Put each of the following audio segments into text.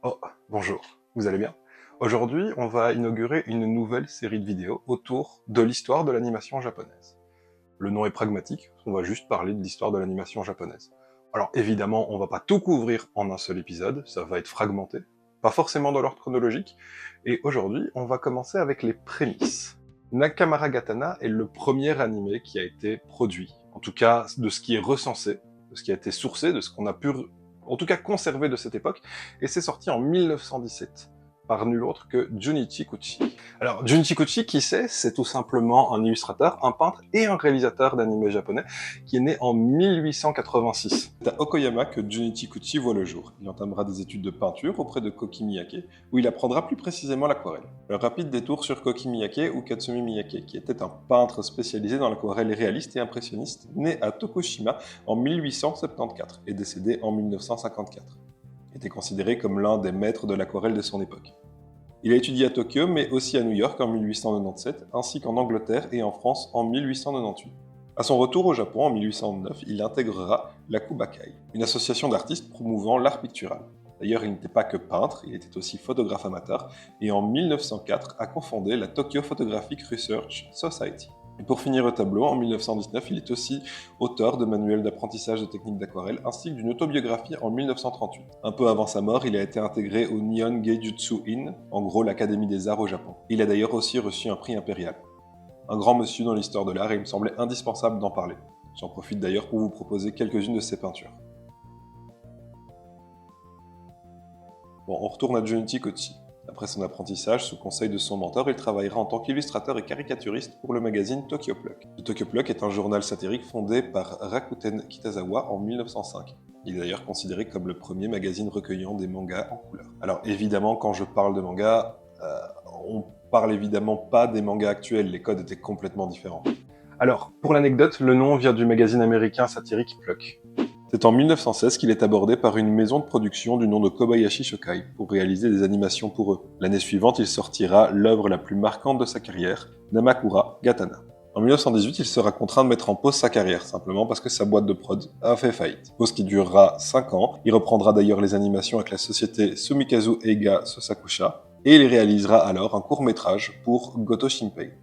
Oh, bonjour, vous allez bien? Aujourd'hui, on va inaugurer une nouvelle série de vidéos autour de l'histoire de l'animation japonaise. Le nom est pragmatique, on va juste parler de l'histoire de l'animation japonaise. Alors évidemment, on va pas tout couvrir en un seul épisode, ça va être fragmenté, pas forcément dans l'ordre chronologique, et aujourd'hui, on va commencer avec les prémices. Nakamura Gatana est le premier animé qui a été produit, en tout cas de ce qui est recensé, de ce qui a été sourcé, de ce qu'on a pu en tout cas conservé de cette époque, et c'est sorti en 1917 par nul autre que Junichi Kuchi. Alors, Junichi Kuchi, qui c'est tout simplement un illustrateur, un peintre et un réalisateur d'anime japonais qui est né en 1886. C'est à Okoyama que Junichi Kuchi voit le jour. Il entamera des études de peinture auprès de Koki Miyake, où il apprendra plus précisément l'aquarelle. Un rapide détour sur Koki Miyake ou Katsumi Miyake, qui était un peintre spécialisé dans l'aquarelle réaliste et impressionniste, né à Tokushima en 1874 et décédé en 1954. Il était considéré comme l'un des maîtres de l'aquarelle de son époque. Il a étudié à Tokyo, mais aussi à New York en 1897, ainsi qu'en Angleterre et en France en 1898. À son retour au Japon en 1809, il intégrera la Kubakai, une association d'artistes promouvant l'art pictural. D'ailleurs, il n'était pas que peintre, il était aussi photographe amateur, et en 1904 a cofondé la Tokyo Photographic Research Society. Et pour finir le tableau, en 1919, il est aussi auteur de manuels d'apprentissage de techniques d'aquarelle ainsi que d'une autobiographie en 1938. Un peu avant sa mort, il a été intégré au Nihon Geijutsu In, en gros l'Académie des Arts au Japon. Il a d'ailleurs aussi reçu un prix impérial. Un grand monsieur dans l'histoire de l'art et il me semblait indispensable d'en parler. J'en profite d'ailleurs pour vous proposer quelques-unes de ses peintures. Bon, on retourne à Junichi Kochi. Après son apprentissage, sous conseil de son mentor, il travaillera en tant qu'illustrateur et caricaturiste pour le magazine Tokyo Pluck. Le Tokyo Pluck est un journal satirique fondé par Rakuten Kitazawa en 1905. Il est d'ailleurs considéré comme le premier magazine recueillant des mangas en couleur. Alors évidemment, quand je parle de manga, on parle évidemment pas des mangas actuels, les codes étaient complètement différents. Alors, pour l'anecdote, le nom vient du magazine américain satirique Pluck. C'est en 1916 qu'il est abordé par une maison de production du nom de Kobayashi Shokai pour réaliser des animations pour eux. L'année suivante, il sortira l'œuvre la plus marquante de sa carrière, Namakura Gatana. En 1918, il sera contraint de mettre en pause sa carrière, simplement parce que sa boîte de prod a fait faillite. Pause qui durera 5 ans. Il reprendra d'ailleurs les animations avec la société Sumikazu Eiga Sosakusha, et il réalisera alors un court-métrage pour Goto Shinpei.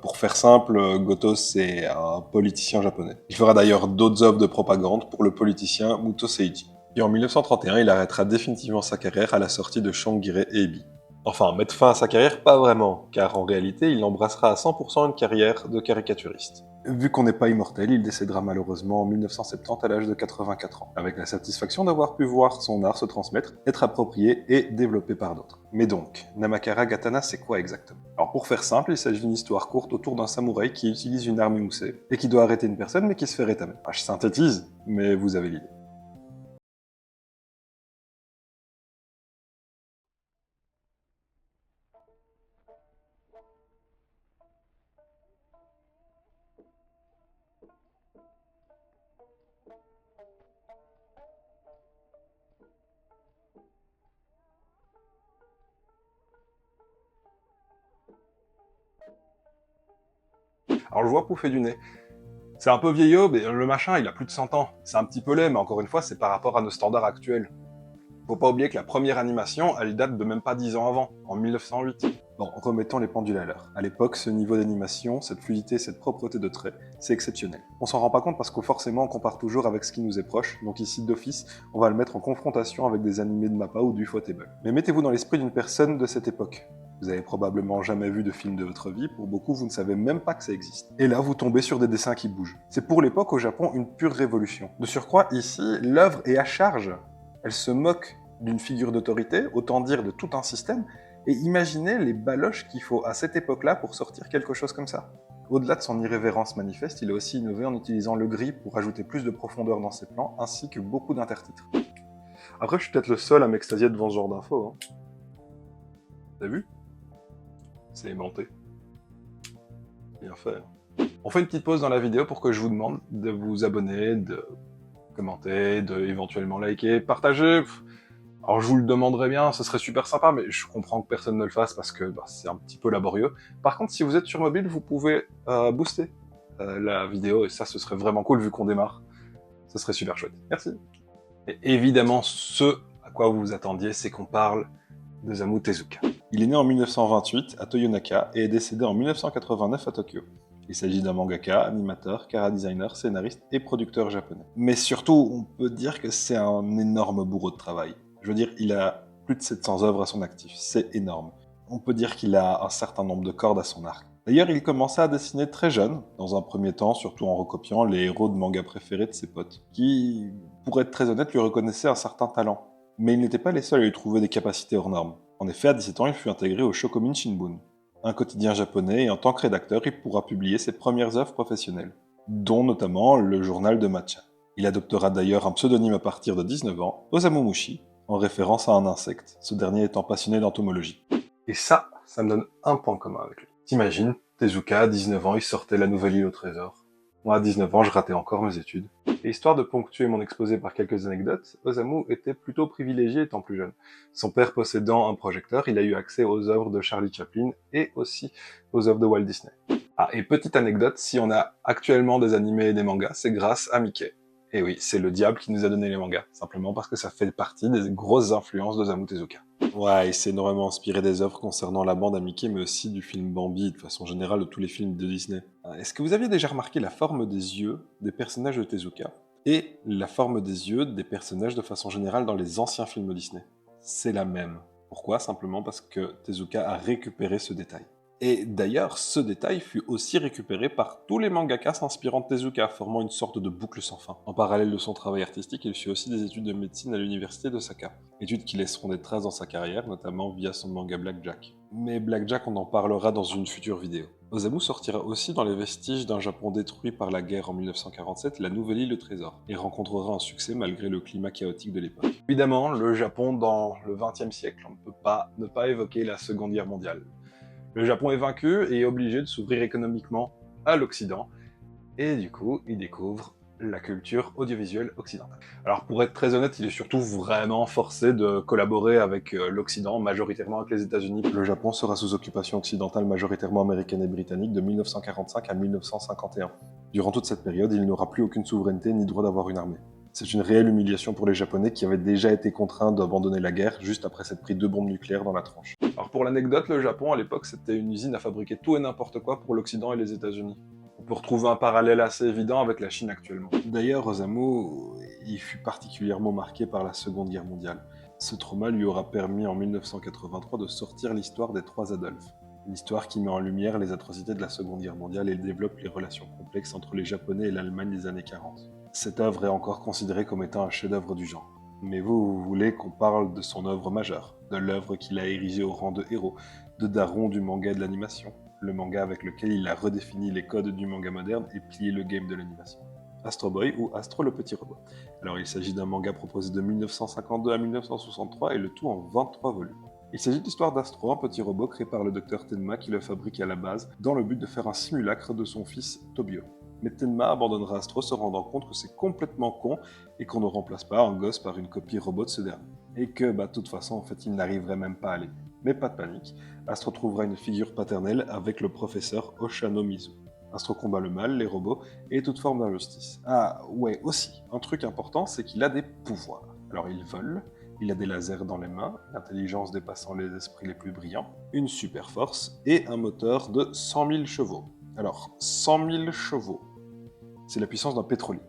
Pour faire simple, Goto, c'est un politicien japonais. Il fera d'ailleurs d'autres œuvres de propagande pour le politicien Muto Seiji. Et en 1931, il arrêtera définitivement sa carrière à la sortie de Shangire Eibi. Enfin, mettre fin à sa carrière, pas vraiment, car en réalité, il embrassera à 100% une carrière de caricaturiste. Vu qu'on n'est pas immortel, il décédera malheureusement en 1970 à l'âge de 84 ans, avec la satisfaction d'avoir pu voir son art se transmettre, être approprié et développé par d'autres. Mais donc, Namakura Gatana, c'est quoi exactement? Alors pour faire simple, il s'agit d'une histoire courte autour d'un samouraï qui utilise une arme émoussée, et qui doit arrêter une personne mais qui se fait rétamer. Je synthétise, mais vous avez l'idée. Alors je vois pouffer du nez. C'est un peu vieillot, mais le machin, il a plus de 100 ans. C'est un petit peu laid, mais encore une fois, c'est par rapport à nos standards actuels. Faut pas oublier que la première animation, elle date de même pas 10 ans avant, en 1908. Bon, remettons les pendules à l'heure. À l'époque, ce niveau d'animation, cette fluidité, cette propreté de trait, c'est exceptionnel. On s'en rend pas compte parce que forcément, on compare toujours avec ce qui nous est proche, donc ici, d'office, on va le mettre en confrontation avec des animés de Mappa ou du Ufotable. Mais mettez-vous dans l'esprit d'une personne de cette époque. Vous avez probablement jamais vu de film de votre vie, pour beaucoup vous ne savez même pas que ça existe. Et là vous tombez sur des dessins qui bougent. C'est pour l'époque au Japon une pure révolution. De surcroît, ici, l'œuvre est à charge. Elle se moque d'une figure d'autorité, autant dire de tout un système, et imaginez les baloches qu'il faut à cette époque-là pour sortir quelque chose comme ça. Au-delà de son irrévérence manifeste, il a aussi innové en utilisant le gris pour ajouter plus de profondeur dans ses plans, ainsi que beaucoup d'intertitres. Après, je suis peut-être le seul à m'extasier devant ce genre d'infos. Hein. T'as vu? C'est aimanté. Bien fait. On fait une petite pause dans la vidéo pour que je vous demande de vous abonner, de commenter, de éventuellement liker, partager. Alors je vous le demanderais bien, ce serait super sympa, mais je comprends que personne ne le fasse parce que c'est un petit peu laborieux. Par contre, si vous êtes sur mobile, vous pouvez booster la vidéo, et ça, ce serait vraiment cool vu qu'on démarre. Ce serait super chouette. Merci. Et évidemment, ce À quoi vous vous attendiez, c'est qu'on parle d'Osamu Tezuka. Il est né en 1928 à Toyonaka et est décédé en 1989 à Tokyo. Il s'agit d'un mangaka, animateur, chara-designer, scénariste et producteur japonais. Mais surtout, on peut dire que c'est un énorme bourreau de travail. Je veux dire, il a plus de 700 œuvres à son actif, c'est énorme. On peut dire qu'il a un certain nombre de cordes à son arc. D'ailleurs, il commença à dessiner très jeune, dans un premier temps, surtout en recopiant les héros de manga préférés de ses potes, qui, pour être très honnête, lui reconnaissaient un certain talent. Mais ils n'étaient pas les seuls à lui trouver des capacités hors normes. En effet, à 17 ans, il fut intégré au Shokomin Shimbun, un quotidien japonais, et en tant que rédacteur, il pourra publier ses premières œuvres professionnelles, dont notamment le journal de Matcha. Il adoptera d'ailleurs un pseudonyme à partir de 19 ans, Osamu Mushi, en référence à un insecte, ce dernier étant passionné d'entomologie. Et ça me donne un point commun avec lui. T'imagines, Tezuka, à 19 ans, il sortait La Nouvelle Île au Trésor. Moi, à 19 ans, je ratais encore mes études. Et histoire de ponctuer mon exposé par quelques anecdotes, Osamu était plutôt privilégié étant plus jeune. Son père possédant un projecteur, il a eu accès aux œuvres de Charlie Chaplin et aussi aux œuvres de Walt Disney. Ah, et petite anecdote, si on a actuellement des animés et des mangas, c'est grâce à Mickey. Et oui, c'est le diable qui nous a donné les mangas, simplement parce que ça fait partie des grosses influences d'Osamu Tezuka. Ouais, il s'est énormément inspiré des œuvres concernant la bande à Mickey, mais aussi du film Bambi, de façon générale de tous les films de Disney. Est-ce que vous aviez déjà remarqué la forme des yeux des personnages de Tezuka et la forme des yeux des personnages de façon générale dans les anciens films Disney? C'est la même. Pourquoi? Simplement parce que Tezuka a récupéré ce détail. Et d'ailleurs, ce détail fut aussi récupéré par tous les mangakas s'inspirant de Tezuka, formant une sorte de boucle sans fin. En parallèle de son travail artistique, il fit aussi des études de médecine à l'université d'Osaka. Études qui laisseront des traces dans sa carrière, notamment via son manga Blackjack. Mais Blackjack, on en parlera dans une future vidéo. Osamu sortira aussi dans les vestiges d'un Japon détruit par la guerre en 1947, La Nouvelle Île au Trésor, et rencontrera un succès malgré le climat chaotique de l'époque. Évidemment, le Japon dans le XXe siècle, on ne peut pas ne pas évoquer la Seconde Guerre mondiale. Le Japon est vaincu et est obligé de s'ouvrir économiquement à l'Occident, et du coup, il découvre la culture audiovisuelle occidentale. Alors pour être très honnête, il est surtout vraiment forcé de collaborer avec l'Occident, majoritairement avec les États-Unis. Le Japon sera sous occupation occidentale majoritairement américaine et britannique de 1945 à 1951. Durant toute cette période, il n'aura plus aucune souveraineté ni droit d'avoir une armée. C'est une réelle humiliation pour les Japonais qui avaient déjà été contraints d'abandonner la guerre juste après s'être pris 2 bombes nucléaires dans la tronche. Alors pour l'anecdote, le Japon à l'époque c'était une usine à fabriquer tout et n'importe quoi pour l'Occident et les États-Unis. On peut retrouver un parallèle assez évident avec la Chine actuellement. D'ailleurs, Osamu, il fut particulièrement marqué par la Seconde Guerre mondiale. Ce trauma lui aura permis en 1983 de sortir l'histoire des 3 Adolphes. Une histoire qui met en lumière les atrocités de la Seconde Guerre mondiale et développe les relations complexes entre les Japonais et l'Allemagne des années 40. Cette œuvre est encore considérée comme étant un chef-d'œuvre du genre. Mais vous voulez qu'on parle de son œuvre majeure, de l'œuvre qu'il a érigée au rang de héros, de daron du manga et de l'animation, le manga avec lequel il a redéfini les codes du manga moderne et plié le game de l'animation. Astro Boy ou Astro le petit robot. Alors il s'agit d'un manga proposé de 1952 à 1963 et le tout en 23 volumes. Il s'agit de l'histoire d'Astro, un petit robot créé par le docteur Tenma qui le fabrique à la base dans le but de faire un simulacre de son fils Tobio. Mais Tenma abandonnera Astro se rendant compte que c'est complètement con et qu'on ne remplace pas un gosse par une copie robot de ce dernier. Et que, de toute façon, en fait, il n'arriverait même pas à l'aider. Mais pas de panique, Astro trouvera une figure paternelle avec le professeur Oshanomizu. Astro combat le mal, les robots et toute forme d'injustice. Ah ouais, aussi, un truc important, c'est qu'il a des pouvoirs. Alors il vole, il a des lasers dans les mains, l'intelligence dépassant les esprits les plus brillants, une super force et un moteur de 100 000 chevaux. Alors, 100 000 chevaux, c'est la puissance d'un pétrolier,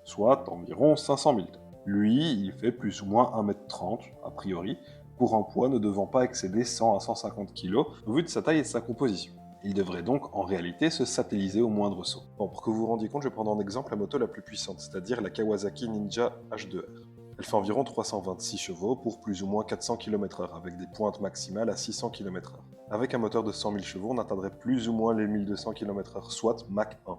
soit environ 500 000 tonnes. Lui, il fait plus ou moins 1,30 m, a priori, pour un poids ne devant pas excéder 100 à 150 kg, au vu de sa taille et de sa composition. Il devrait donc, en réalité, se satelliser au moindre saut. Bon, pour que vous vous rendiez compte, je vais prendre en exemple la moto la plus puissante, c'est-à-dire la Kawasaki Ninja H2R. Elle fait environ 326 chevaux pour plus ou moins 400 km/h, avec des pointes maximales à 600 km/h. Avec un moteur de 100 000 chevaux, on atteindrait plus ou moins les 1200 km/h, soit Mach 1.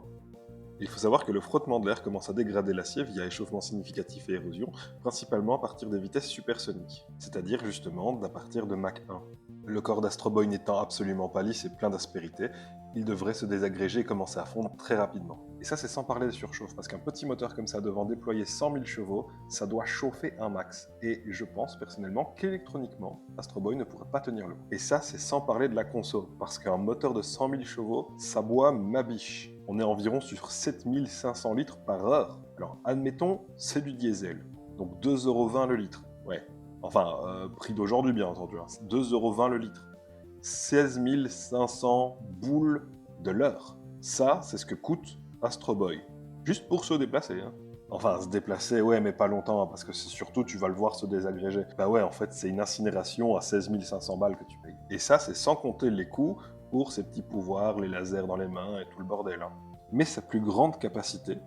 Il faut savoir que le frottement de l'air commence à dégrader l'acier via échauffement significatif et érosion, principalement à partir des vitesses supersoniques, c'est-à-dire justement à partir de Mach 1. Le corps d'Astro Boy n'étant absolument pas lisse et plein d'aspérité, il devrait se désagréger et commencer à fondre très rapidement. Et ça c'est sans parler de surchauffe, parce qu'un petit moteur comme ça devant déployer 100 000 chevaux, ça doit chauffer un max. Et je pense personnellement qu'électroniquement, Astro Boy ne pourrait pas tenir le coup. Et ça c'est sans parler de la conso, parce qu'un moteur de 100 000 chevaux, ça boit ma biche. On est environ sur 7500 litres par heure. Alors admettons, c'est du diesel, donc 2,20 € le litre. Ouais, Enfin, prix d'aujourd'hui, bien entendu, hein. 2,20 € le litre. 16 500 boules de l'heure. Ça, c'est ce que coûte Astro Boy. Juste pour se déplacer, hein. Enfin, se déplacer, ouais, mais pas longtemps, hein, parce que c'est surtout, tu vas le voir se désagréger. Bah ouais, en fait, c'est une incinération à 16 500 balles que tu payes. Et ça, c'est sans compter les coûts pour ses petits pouvoirs, les lasers dans les mains et tout le bordel, hein. Mais sa plus grande capacité,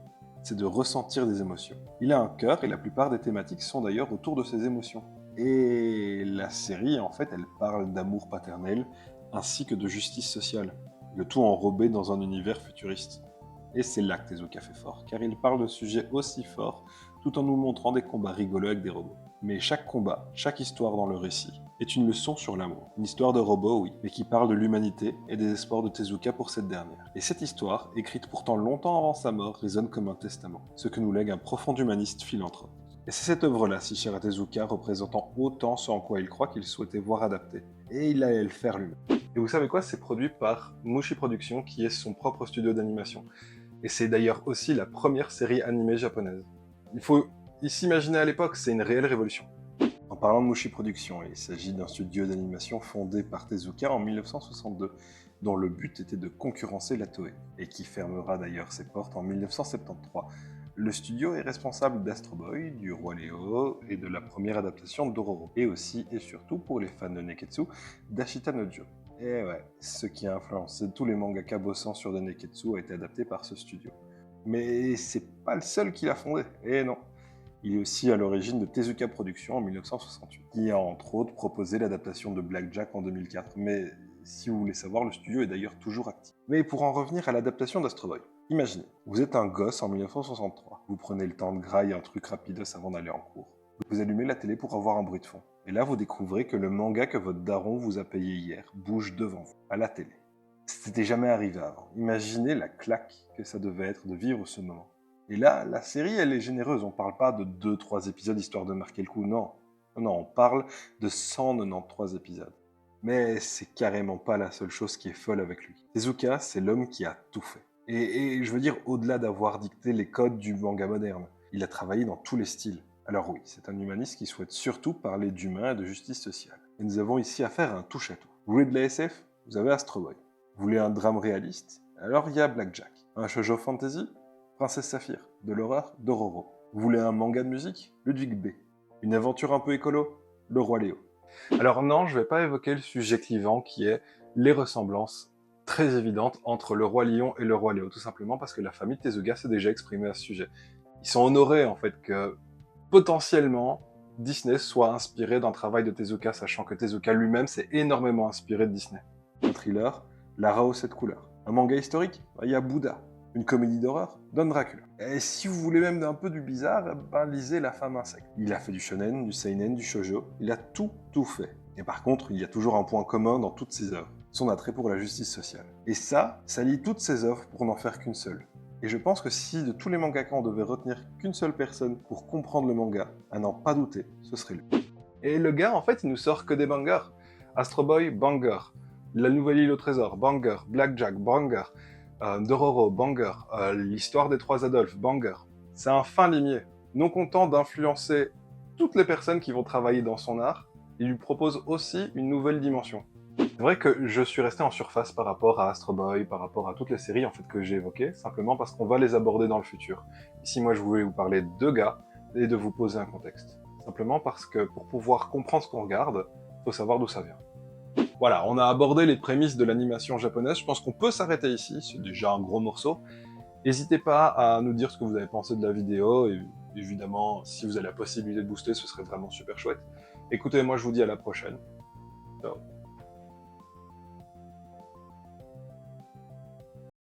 c'est de ressentir des émotions. Il a un cœur et la plupart des thématiques sont d'ailleurs autour de ses émotions. Et la série, en fait, elle parle d'amour paternel ainsi que de justice sociale. Le tout enrobé dans un univers futuriste. Et c'est là que Tezuka fait fort, car il parle de sujets aussi forts tout en nous montrant des combats rigolos avec des robots. Mais chaque combat, chaque histoire dans le récit, est une leçon sur l'amour. Une histoire de robot, oui, mais qui parle de l'humanité et des espoirs de Tezuka pour cette dernière. Et cette histoire, écrite pourtant longtemps avant sa mort, résonne comme un testament, ce que nous lègue un profond humaniste philanthrope. Et c'est cette œuvre-là, si chère à Tezuka, représentant autant ce en quoi il croit qu'il souhaitait voir adapté. Et il allait le faire lui-même. Et vous savez quoi, c'est produit par Mushi Productions, qui est son propre studio d'animation. Et c'est d'ailleurs aussi la première série animée japonaise. Il faut s'imaginer à l'époque, c'est une réelle révolution. En parlant de Mushi Productions, il s'agit d'un studio d'animation fondé par Tezuka en 1962, dont le but était de concurrencer la Toei, et qui fermera d'ailleurs ses portes en 1973. Le studio est responsable d'Astro Boy, du Roi Léo et de la première adaptation de Dororo, et aussi et surtout pour les fans de Neketsu, d'Ashita Nojo. Et ouais, ce qui a influencé tous les mangaka bossant sur des Neketsu a été adapté par ce studio. Mais c'est pas le seul qui l'a fondé, et non. Il est aussi à l'origine de Tezuka Productions en 1968, qui a entre autres proposé l'adaptation de Blackjack en 2004, mais si vous voulez savoir, le studio est d'ailleurs toujours actif. Mais pour en revenir à l'adaptation d'Astro Boy, imaginez, vous êtes un gosse en 1963, vous prenez le temps de grailler un truc rapidos avant d'aller en cours. Vous allumez la télé pour avoir un bruit de fond. Et là, vous découvrez que le manga que votre daron vous a payé hier bouge devant vous, à la télé. C'était jamais arrivé avant. Imaginez la claque que ça devait être de vivre ce moment. Et là, la série, elle est généreuse. On parle pas de 2-3 épisodes histoire de marquer le coup, non. Non, on parle de 193 épisodes. Mais c'est carrément pas la seule chose qui est folle avec lui. Tezuka, c'est l'homme qui a tout fait. Et je veux dire, au-delà d'avoir dicté les codes du manga moderne, il a travaillé dans tous les styles. Alors oui, c'est un humaniste qui souhaite surtout parler d'humain et de justice sociale. Et nous avons ici affaire à un touche-à-tout. Vous voulez de la SF? Vous avez Astro Boy. Vous voulez un drame réaliste? Alors il y a Blackjack. Un shoujo fantasy? Princesse Saphir. De l'horreur? Dororo. Vous voulez un manga de musique? Ludwig B. Une aventure un peu écolo? Le Roi Léo. Alors non, je vais pas évoquer le sujet clivant qui est les ressemblances très évidentes entre le Roi Lion et le Roi Léo, tout simplement parce que la famille Tezuka s'est déjà exprimée à ce sujet. Ils sont honorés en fait que potentiellement Disney soit inspiré d'un travail de Tezuka, sachant que Tezuka lui-même s'est énormément inspiré de Disney. Un thriller, Lara aux 7 couleurs. Un manga historique, il y a Bouddha. Une comédie d'horreur, Don Dracula. Et si vous voulez même un peu du bizarre, lisez La Femme Insecte. Il a fait du shonen, du seinen, du shoujo, il a tout fait. Et par contre, il y a toujours un point commun dans toutes ses œuvres, son attrait pour la justice sociale. Et ça lie toutes ses œuvres pour n'en faire qu'une seule. Et je pense que si de tous les mangaka on devait retenir qu'une seule personne pour comprendre le manga, à n'en pas douter, ce serait lui. Et le gars, en fait, il nous sort que des bangers. Astro Boy, banger. La Nouvelle Île au Trésor, banger. Blackjack, banger. Dororo, banger. L'Histoire des Trois Adolphes, banger. C'est un fin limier. Non content d'influencer toutes les personnes qui vont travailler dans son art, il lui propose aussi une nouvelle dimension. C'est vrai que je suis resté en surface par rapport à Astro Boy, par rapport à toutes les séries en fait que j'ai évoquées, simplement parce qu'on va les aborder dans le futur. Ici, moi, je voulais vous parler de deux gars et de vous poser un contexte. Simplement parce que pour pouvoir comprendre ce qu'on regarde, il faut savoir d'où ça vient. Voilà, on a abordé les prémices de l'animation japonaise, je pense qu'on peut s'arrêter ici, c'est déjà un gros morceau. N'hésitez pas à nous dire ce que vous avez pensé de la vidéo, et évidemment, si vous avez la possibilité de booster, ce serait vraiment super chouette. Écoutez, moi je vous dis à la prochaine. Ciao.